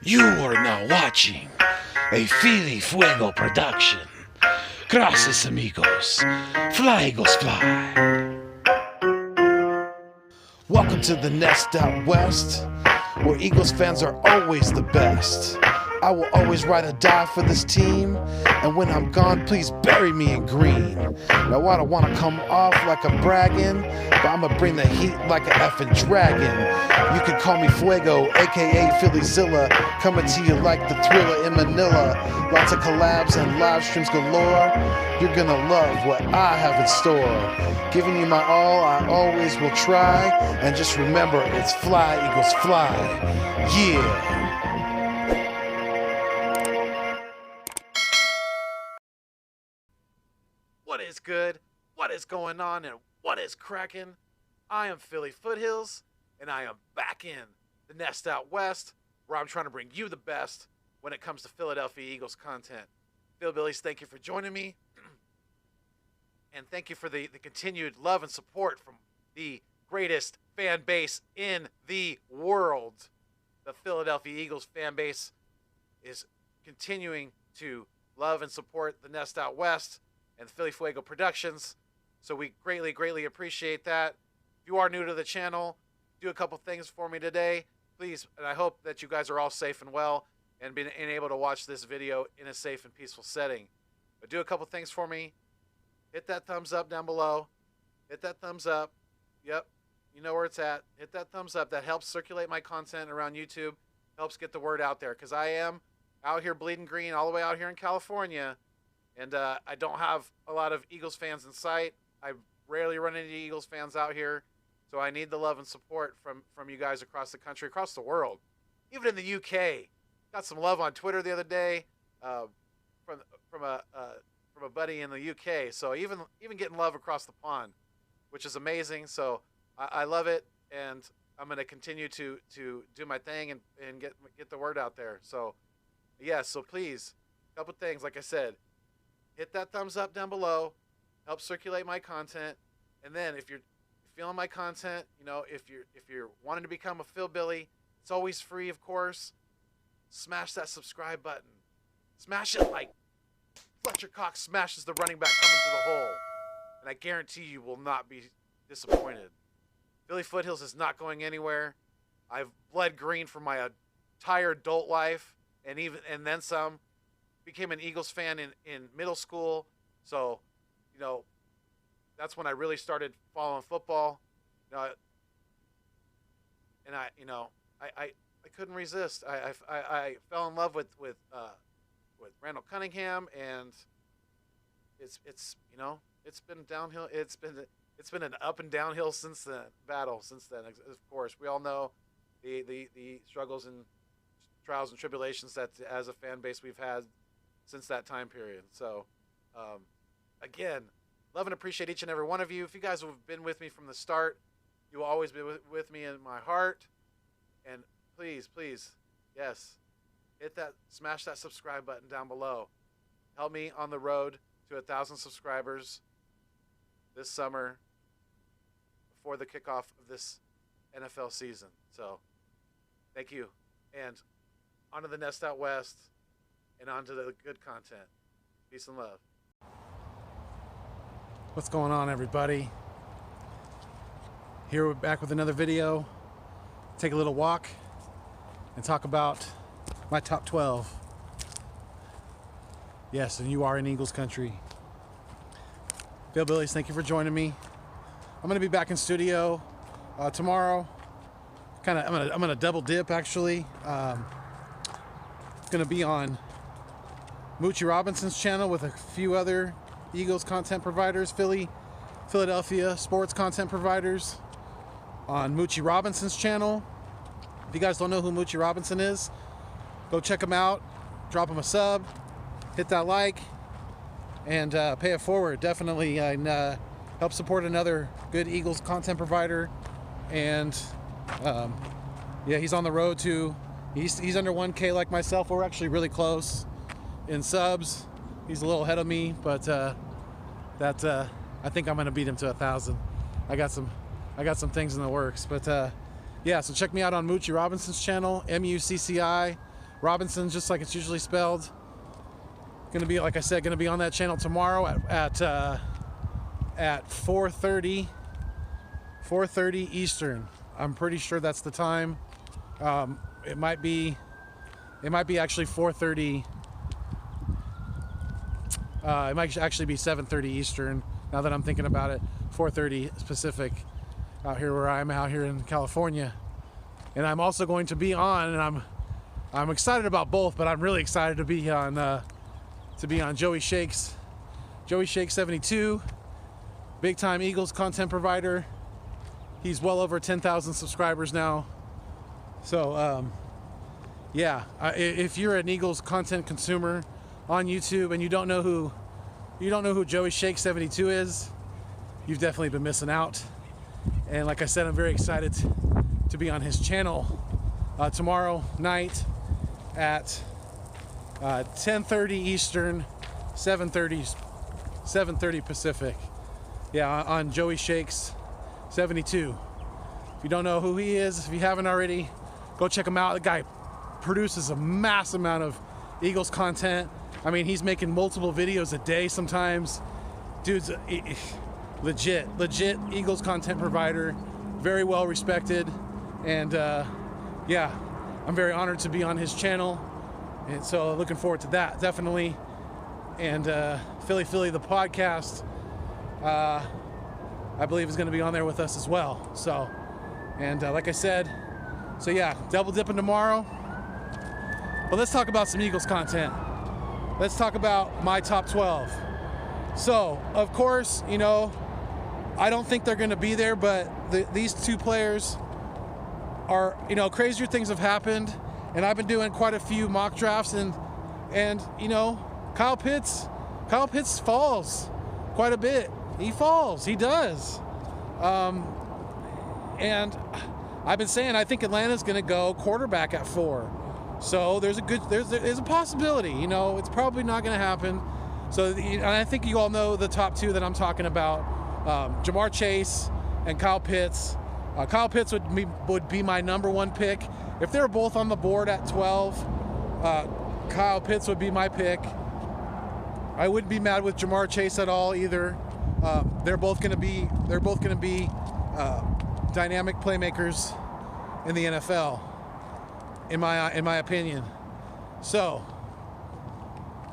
You are now watching a Philly Fuego production. Gracias, amigos. Fly, Eagles, fly. Welcome to the Nest Out West, where Eagles fans are always the best. I will always ride or die for this team, and when I'm gone, please bury me in green. Now I don't want to come off like I'm bragging, but I'ma bring the heat like an effing dragon. You can call me Fuego, aka Phillyzilla, coming to you like the Thriller in Manila. Lots of collabs and live streams galore. You're gonna love what I have in store. Giving you my all, I always will try. And just remember, it's fly, Eagles, fly. Yeah. What is good? What is going on? And what is cracking? I am Philly Foothills, and I am back in the Nest Out West, where I'm trying to bring you the best when it comes to Philadelphia Eagles content. Philbillies, thank you for joining me. And thank you for the continued love and support from the greatest fan base in the world. The Philadelphia Eagles fan base is continuing to love and support the Nest Out West and Philly Fuego Productions. So we greatly appreciate that. If you are new to the channel, do a couple things for me today, please. And I hope that you guys are all safe and well and been able to watch this video in a safe and peaceful setting. But do a couple things for me. Hit that thumbs up down below. Hit that thumbs up. Yep, you know where it's at. Hit that thumbs up. That helps circulate my content around YouTube. Helps get the word out there, because I am out here bleeding green all the way out here in California. And I don't have a lot of Eagles fans in sight. I rarely run into Eagles fans out here. So I need the love and support from you guys across the country, across the world. Even in the UK. Got some love on Twitter the other day from a buddy in the UK. So even getting love across the pond, which is amazing. So I love it. And I'm going to continue to do my thing and get the word out there. So, yeah, so please, a couple things, like I said. Hit that thumbs up down below. Help circulate my content. And then if you're feeling my content, you know, if you're wanting to become a Philbilly, it's always free, of course. Smash that subscribe button. Smash it like Fletcher Cox smashes the running back coming to the hole. And I guarantee you will not be disappointed. Philly Foothills is not going anywhere. I've bled green for my entire adult life and then some. Became an Eagles fan in middle school, so you know that's when I really started following football. And I couldn't resist. I fell in love with Randall Cunningham, and it's been downhill. It's been an up and downhill since then. Of course, we all know the struggles and trials and tribulations that as a fan base we've had since that time period. So, again, love and appreciate each and every one of you. If you guys have been with me from the start, you will always be with me in my heart. And please, yes, smash that subscribe button down below. Help me on the road to 1,000 subscribers this summer before the kickoff of this NFL season. So, thank you. And on to the Nest Out West. And on to the good content. Peace and love. What's going on, everybody? Here we're back with another video. Take a little walk and talk about my top 12. Yes, and you are in Eagles country. Philbillies, thank you for joining me. I'm gonna be back in studio tomorrow. I'm gonna double dip actually. Gonna be on Moochie Robinson's channel with a few other Eagles content providers, Philadelphia sports content providers on Moochie Robinson's channel. If you guys don't know who Moochie Robinson is, go check him out, drop him a sub, hit that like, and pay it forward. Definitely help support another good Eagles content provider. And yeah, he's on the road to, he's under 1K like myself. We're actually really close in subs. He's a little ahead of me, but I think I'm gonna beat him to 1,000. I got some things in the works, but yeah, so check me out on Moochie Robinson's channel, MUCCI Robinson, just like it's usually spelled. Gonna be, like I said, gonna be on that channel tomorrow at 4:30 Eastern. I'm pretty sure that's the time. It might be actually 4:30. It might actually be 7:30 Eastern. Now that I'm thinking about it, 4:30 Pacific. Out here where I'm out here in California, and I'm also going to be on, and I'm excited about both, but I'm really excited to be on Joey Shakes 72, big time Eagles content provider. He's well over 10,000 subscribers now. So yeah, if you're an Eagles content consumer on YouTube and you don't know who Joey Shakes 72 is, you've definitely been missing out. And like I said, I'm very excited to be on his channel tomorrow night at 10:30 Eastern, 7:30 Pacific. Yeah, on Joey Shakes 72. If you don't know who he is, if you haven't already, go check him out. The guy produces a mass amount of Eagles content. I mean, he's making multiple videos a day sometimes. Dude's legit Eagles content provider, very well respected, and yeah, I'm very honored to be on his channel, and so looking forward to that, definitely. And Philly the podcast, I believe is going to be on there with us as well. So, and like I said, so yeah, double dipping tomorrow. But let's talk about some Eagles content. Let's talk about my top 12. So, of course, you know, I don't think they're going to be there, but these two players are, you know, crazier things have happened, and I've been doing quite a few mock drafts, and you know, Kyle Pitts falls quite a bit. He falls. He does. And I've been saying I think Atlanta's going to go quarterback at 4. So there's a possibility. You know, it's probably not going to happen. So, and I think you all know the top 2 that I'm talking about: Jamar Chase and Kyle Pitts. Kyle Pitts would be my number 1 pick. If they're both on the board at 12, Kyle Pitts would be my pick. I wouldn't be mad with Jamar Chase at all either. They're both going to be dynamic playmakers in the NFL, in my opinion. So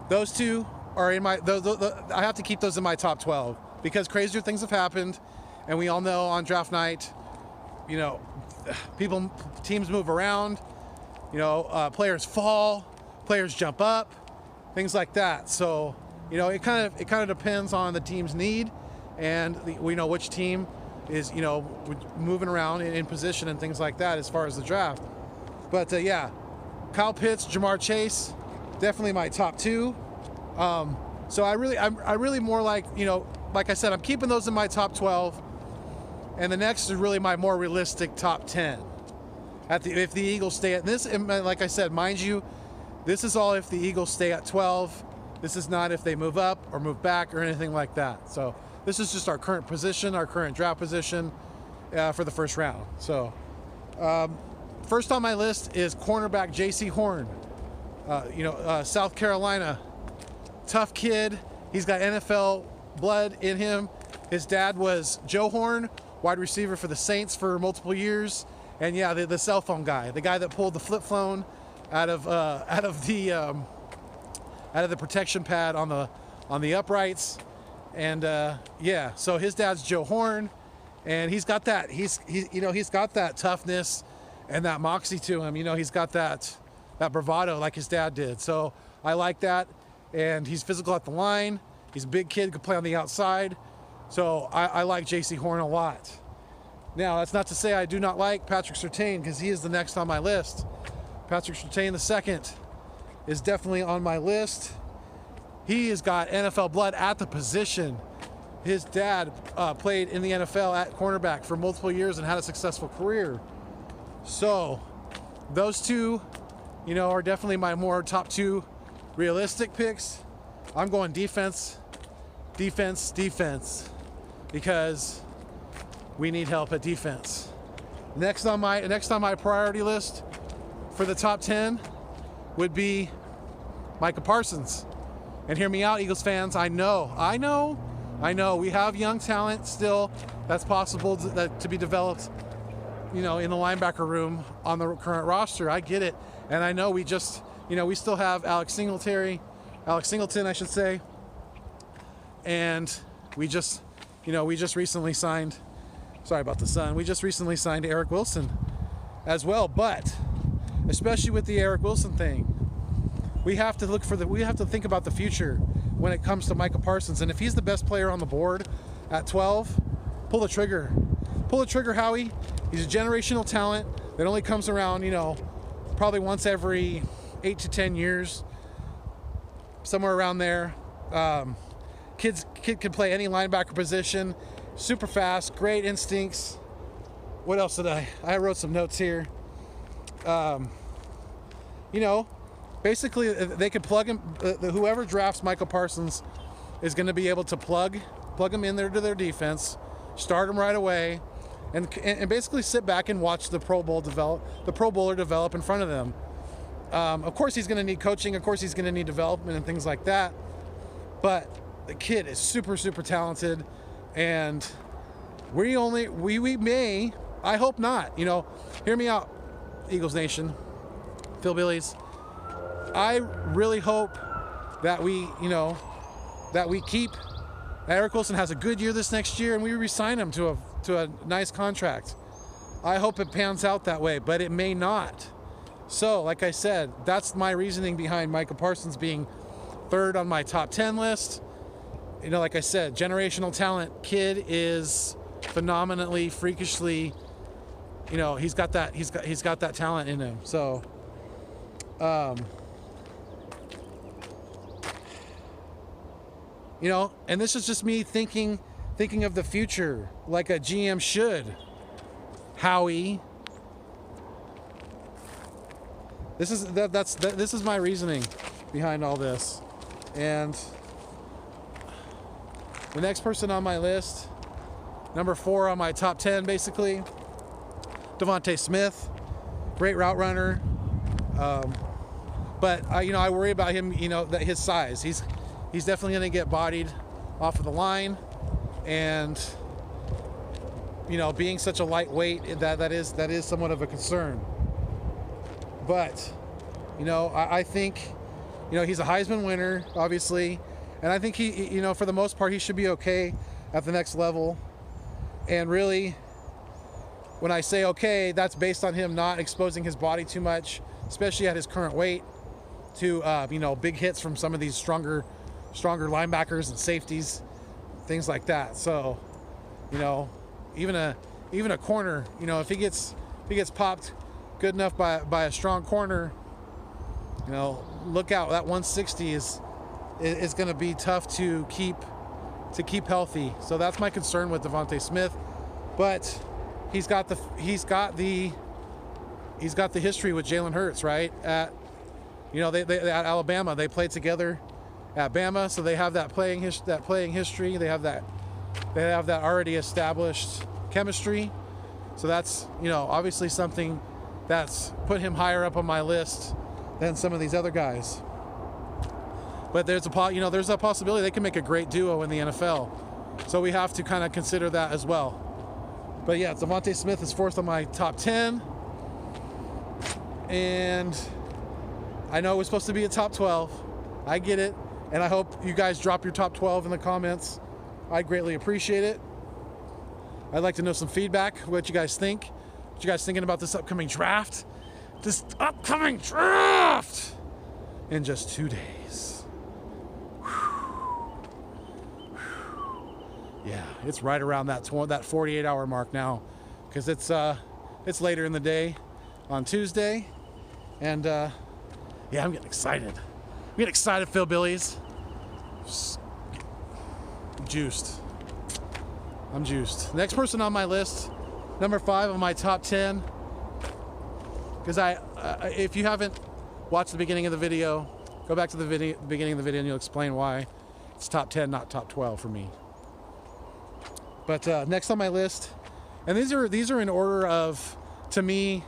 those two are in my. I have to keep those in my top 12 because crazier things have happened, and we all know on draft night, you know, teams move around, you know, players fall, players jump up, things like that. So, you know, it kind of depends on the team's need, and we know which team is, you know, moving around in position and things like that as far as the draft. But yeah, Kyle Pitts, Jamar Chase, definitely my top 2. So I really more like, you know, like I said, I'm keeping those in my top 12, and the next is really my more realistic top 10. If the Eagles stay at this, and like I said, mind you, this is all if the Eagles stay at 12. This is not if they move up or move back or anything like that. So this is just our current position, our current draft position for the first round. So first on my list is cornerback J.C. Horn. South Carolina, tough kid. He's got NFL blood in him. His dad was Joe Horn, wide receiver for the Saints for multiple years. And yeah, the cell phone guy, the guy that pulled the flip phone out of the protection pad on the uprights. And yeah, so his dad's Joe Horn, and he's got that. He's got that toughness and that moxie to him. You know, he's got that bravado like his dad did. So I like that. And he's physical at the line. He's a big kid, could play on the outside. So I like J.C. Horn a lot. Now, that's not to say I do not like Patrick Surtain, because he is the next on my list. Patrick Surtain II is definitely on my list. He has got NFL blood at the position. His dad played in the NFL at cornerback for multiple years and had a successful career. So those two, you know, are definitely my more top 2 realistic picks. I'm going defense, because we need help at defense. Next on my priority list for the top 10 would be Micah Parsons. And hear me out, Eagles fans. I know. We have young talent still that's possible to be developed, in the linebacker room on the current roster. I get it. And I know we still have Alex Singleton, I should say. And we just recently signed, sorry about the sun, we just recently signed Eric Wilson as well. But especially with the Eric Wilson thing, we have to think about the future when it comes to Micah Parsons. And if he's the best player on the board at 12, pull the trigger. Pull the trigger, Howie. He's a generational talent that only comes around, probably once every 8 to 10 years, somewhere around there. Kid can play any linebacker position, super fast, great instincts. What else did I wrote some notes here. Basically they could plug him, whoever drafts Michael Parsons is going to be able to plug him in there to their defense, start him right away, and basically sit back and watch the Pro Bowler develop in front of them. Of course he's going to need coaching, of course he's going to need development and things like that, but the kid is super, super talented, and we may, I hope not, hear me out, Eagles Nation, Philbillies. I really hope that we keep Eric Wilson has a good year this next year, and we re-sign him to a nice contract. I hope it pans out that way, but it may not. So, like I said, that's my reasoning behind Micah Parsons being third on my top 10 list. Like I said, generational talent. Kid is phenomenally, freakishly, he's got that talent in him. So, and this is just me thinking of the future like a GM should. Howie, this is my reasoning behind all this. And the next person on my list, number 4 on my top 10, basically, Devontae Smith, great route runner. But I worry about him, that his size. He's definitely going to get bodied off of the line, and being such a lightweight, that is somewhat of a concern. But I think he's a Heisman winner, obviously, and I think he for the most part he should be okay at the next level. And really, when I say okay, that's based on him not exposing his body too much, especially at his current weight, to big hits from some of these stronger linebackers and safeties, things like that. So, even a corner, if he gets popped good enough by a strong corner, look out. That 160 is going to be tough to keep healthy. So that's my concern with Devontae Smith. But he's got the history with Jalen Hurts, right? At at Alabama, they played together at Bama, so they have that playing history. They have that already established chemistry. So that's obviously something that's put him higher up on my list than some of these other guys. But there's a possibility they can make a great duo in the NFL. So we have to kind of consider that as well. But yeah, Devontae Smith is 4th on my top 10. And I know it was supposed to be a top 12. I get it. And I hope you guys drop your top 12 in the comments. I greatly appreciate it. I'd like to know some feedback, what you guys think. What you guys thinking about this upcoming draft? This upcoming draft in just 2 days. Yeah, it's right around that 48-hour mark now, because it's later in the day on Tuesday, and yeah, I'm getting excited. I'm getting excited, Philbillies. I'm juiced. Next person on my list, number 5 on my top 10, because if you haven't watched the beginning of the video, go back to the beginning of the video and you'll explain why it's top 10, not top 12 for me. But next on my list, and these are in order of, to me,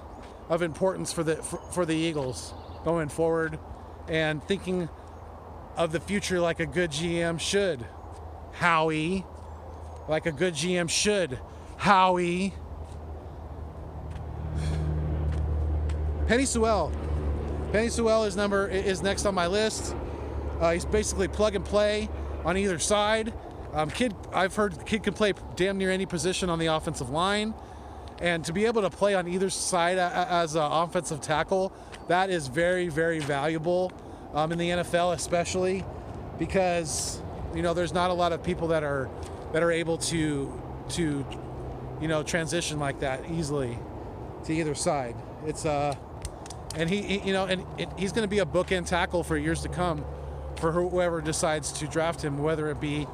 of importance for the Eagles. going forward, and thinking of the future like a good GM should. Howie. Like a good GM should. Howie. Penny Sewell. Penny Sewell is next on my list. He's basically plug and play on either side. I've heard the kid can play damn near any position on the offensive line, and to be able to play on either side as an offensive tackle, that is very, very valuable in the NFL, especially because there's not a lot of people that are able to transition like that easily to either side. It's and he's going to be a bookend tackle for years to come for whoever decides to draft him, whether it be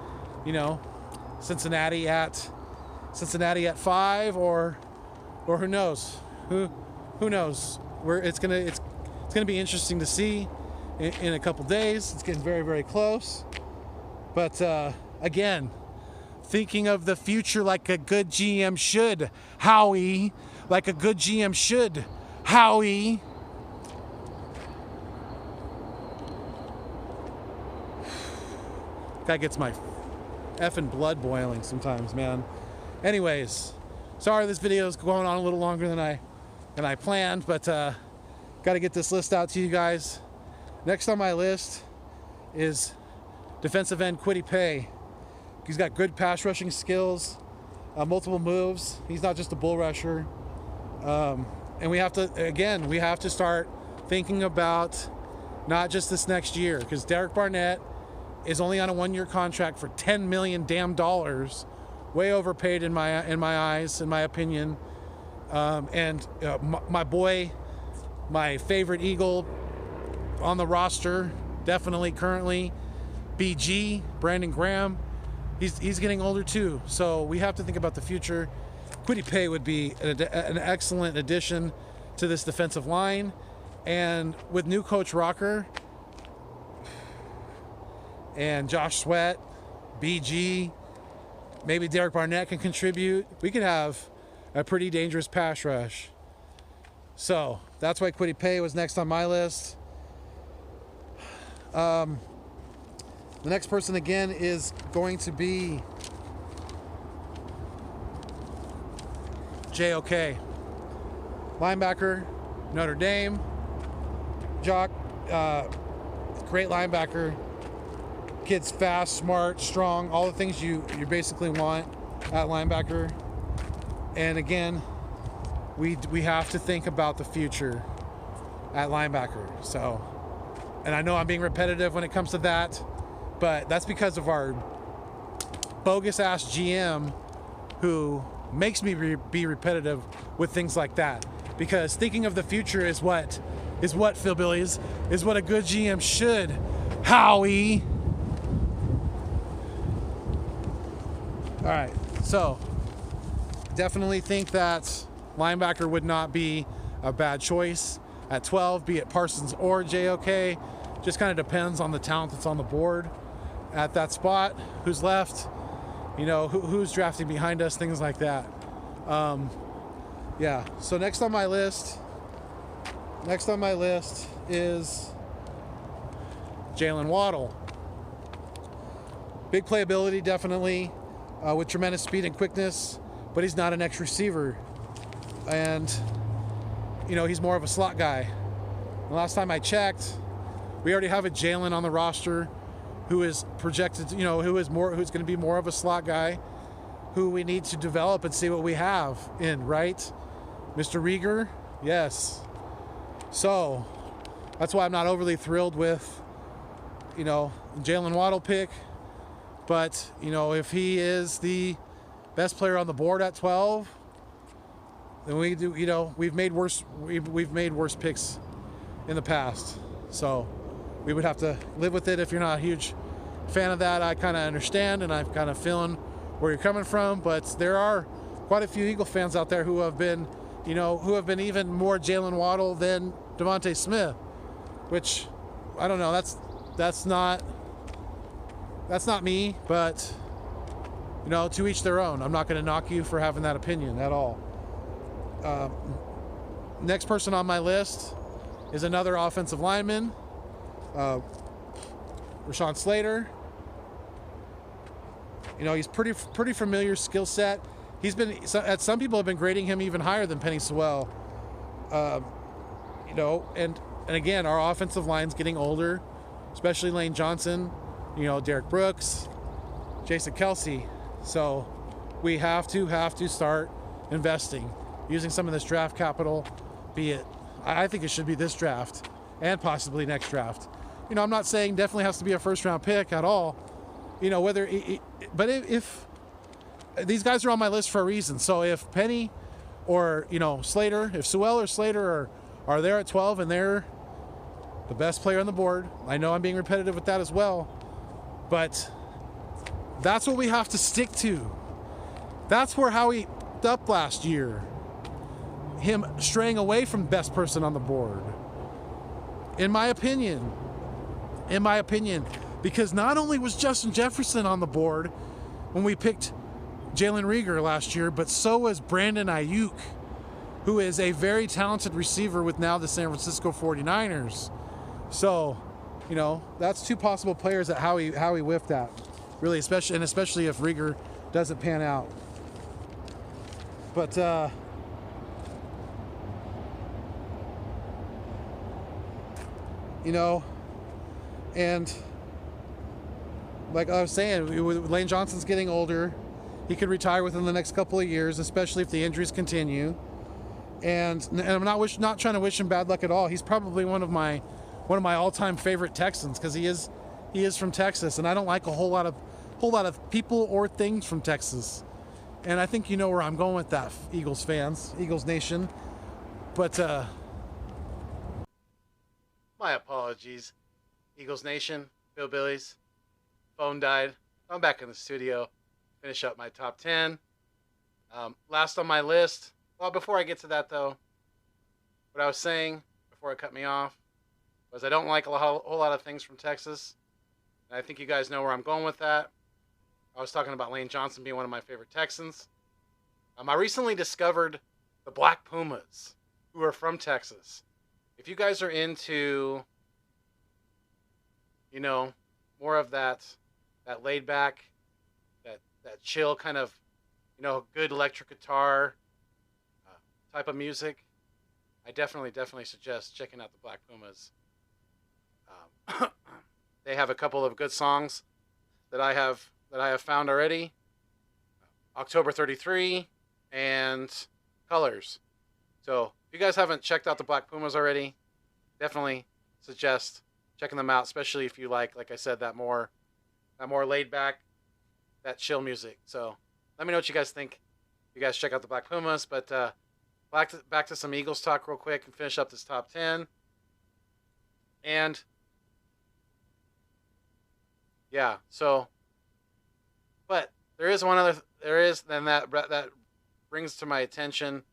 Cincinnati at 5 or who knows who knows where it's gonna be interesting to see in a couple days. It's getting very, very close, but again, thinking of the future like a good GM should. Howie. Like a good GM should. Howie. That gets my effing blood boiling sometimes, man. Anyways, sorry this video is going on a little longer than I planned, but got to get this list out to you guys. Next on my list is defensive end Kwity Paye. He's got good pass rushing skills, multiple moves. He's not just a bull rusher. And we have to start thinking about not just this next year, because Derek Barnett is only on a 1-year contract for $10 million damn dollars, way overpaid in my eyes, in my opinion. My boy, my favorite Eagle on the roster, definitely currently, BG, Brandon Graham, he's getting older too. So we have to think about the future. Kwity Paye would be an excellent addition to this defensive line. And with new coach Rocker and Josh Sweat, BG, maybe Derek Barnett can contribute, we could have a pretty dangerous pass rush. So that's why Kwity Paye was next on my list. The next person again is going to be JOK, linebacker, Notre Dame. Jock, great linebacker. Kid's fast, smart, strong, all the things you basically want at linebacker. And again, we have to think about the future at linebacker. So, and I know I'm being repetitive when it comes to that, but that's because of our bogus ass GM who makes me be repetitive with things like that. Because thinking of the future is what Phil Billy is what a good GM should. Howie. All right, so definitely think that linebacker would not be a bad choice at 12, be it Parsons or JOK. Just kind of depends on the talent that's on the board at that spot, who's left, who's drafting behind us, things like that. Yeah, so next on my list is Jalen Waddle. Big playability, definitely, with tremendous speed and quickness, but he's not an X receiver. And, he's more of a slot guy. The last time I checked, we already have a Jalen on the roster who is projected, who's going to be more of a slot guy, who we need to develop and see what we have in, right? Mr. Rieger, yes. So that's why I'm not overly thrilled with, Jalen Waddle pick. But, if he is the best player on the board at 12, then we do, we've made worse picks in the past. So we would have to live with it. If you're not a huge fan of that, I kind of understand, and I'm kind of feeling where you're coming from. But there are quite a few Eagle fans out there who have been, even more Jalen Waddle than Devontae Smith, which I don't know. That's not me, but to each their own. I'm not going to knock you for having that opinion at all. Next person on my list is another offensive lineman, Rashawn Slater. You know, he's pretty familiar skill set. He's been, some people have been grading him even higher than Penny Sewell. You know, and again, our offensive line's getting older, especially Lane Johnson, you know, Derek Brooks, Jason Kelsey. So we have to start investing, using some of this draft capital, be it, I think it should be this draft and possibly next draft. You know, I'm not saying definitely has to be a first round pick at all, you know, whether, but if these guys are on my list for a reason. So if Penny or, you know, Slater, if Sewell or Slater are there at 12 and they're the best player on the board, I know I'm being repetitive with that as well, but that's what we have to stick to. That's where Howie f***ed up last year. Him straying away from best person on the board. In my opinion, because not only was Justin Jefferson on the board when we picked Jalen Reagor last year, but so was Brandon Ayuk, who is a very talented receiver with now the San Francisco 49ers. So, you know, that's two possible players that Howie whiffed at, really, especially if Reagor doesn't pan out. But you know, and like I was saying, Lane Johnson's getting older. He could retire within the next couple of years, especially if the injuries continue. And I'm not trying to wish him bad luck at all. He's probably one of my all-time favorite Texans, because he is from Texas, and I don't like a whole lot of people or things from Texas. And I think you know where I'm going with that, Eagles fans, Eagles Nation. But My apologies, Eagles Nation, Hillbillies. Phone died. I'm back in the studio. Finish up my top 10. Last on my list. Well, before I get to that, though, what I was saying before it cut me off was I don't like a whole lot of things from Texas. And I think you guys know where I'm going with that. I was talking about Lane Johnson being one of my favorite Texans. I recently discovered the Black Pumas, who are from Texas. If you guys are into, you know, more of that laid back, that chill kind of, you know, good electric guitar type of music, I definitely suggest checking out the Black Pumas. They have a couple of good songs that I have found already. October 33 and Colors. So if you guys haven't checked out the Black Pumas already, definitely suggest checking them out, especially if you like I said, that more laid back, that chill music. So let me know what you guys think. You guys check out the Black Pumas, but back to some Eagles talk real quick and finish up this top 10. And yeah, so, but there is then that brings to my attention.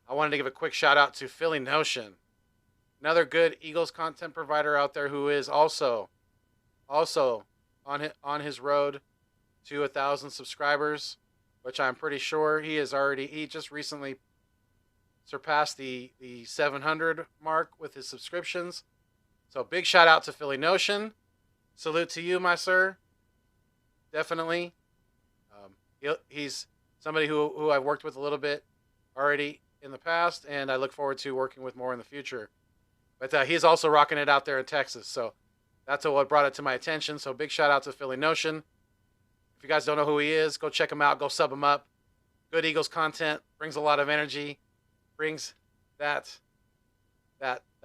I wanted to give a quick shout out to Philly Notion, another good Eagles content provider out there who is also on his road to 1,000 subscribers, which I'm pretty sure he just recently surpassed the 700 mark with his subscriptions. So big shout out to Philly Notion. Salute to you, my sir. Definitely. He's somebody who I've worked with a little bit already in the past, and I look forward to working with more in the future. But he's also rocking it out there in Texas, so that's what brought it to my attention. So big shout out to Philly Notion. If you guys don't know who he is, go check him out. Go sub him up. Good Eagles content. Brings a lot of energy. Brings that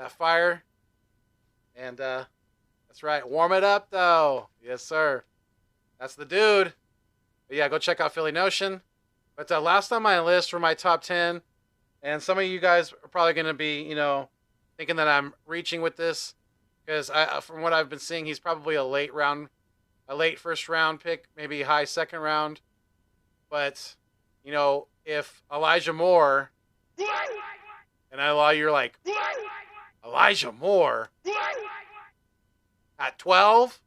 fire. And that's right. Warm it up, though. Yes, sir. That's the dude. But yeah, go check out Philly Notion. But last on my list for my top 10, and some of you guys are probably going to be, you know, thinking that I'm reaching with this, because from what I've been seeing, he's probably a late first round pick, maybe high second round. But, you know, if Elijah Moore, and you're like, Elijah Moore at 12?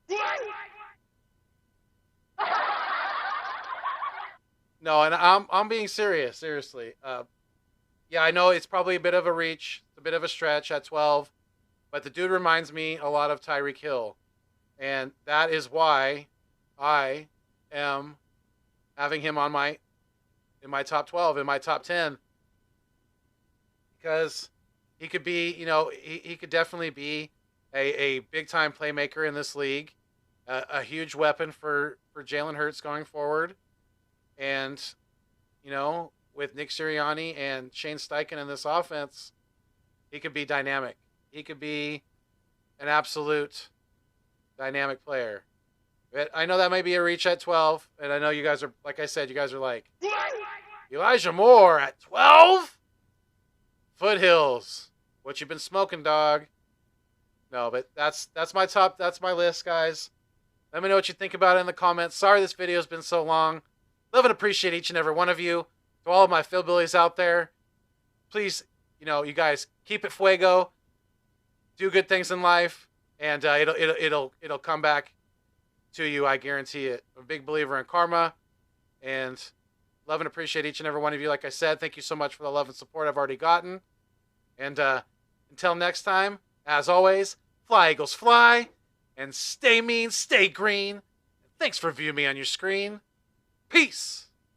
No, and I'm being serious, seriously. Yeah, I know it's probably a bit of a reach. It's bit of a stretch at 12, but the dude reminds me a lot of Tyreek Hill. And that is why I am having him on in my top 12, in my top 10. Because he could be, he could definitely be a big-time playmaker in this league, a huge weapon for Jalen Hurts going forward. And, with Nick Sirianni and Shane Steichen in this offense, he could be dynamic. He could be an absolute dynamic player. But I know that may be a reach at 12, and I know you guys are, like I said, you guys are like, Elijah Moore at 12? Foothills, what you been smoking, dog? No, but that's my list, guys. Let me know what you think about it in the comments. Sorry this video's been so long. Love and appreciate each and every one of you. To all of my Philbillies out there, please, you guys keep it fuego. Do good things in life, and it'll come back to you. I guarantee it. I'm a big believer in karma, and love and appreciate each and every one of you. Like I said, thank you so much for the love and support I've already gotten. And until next time, as always, fly Eagles fly, and stay mean, stay green. Thanks for viewing me on your screen. Peace.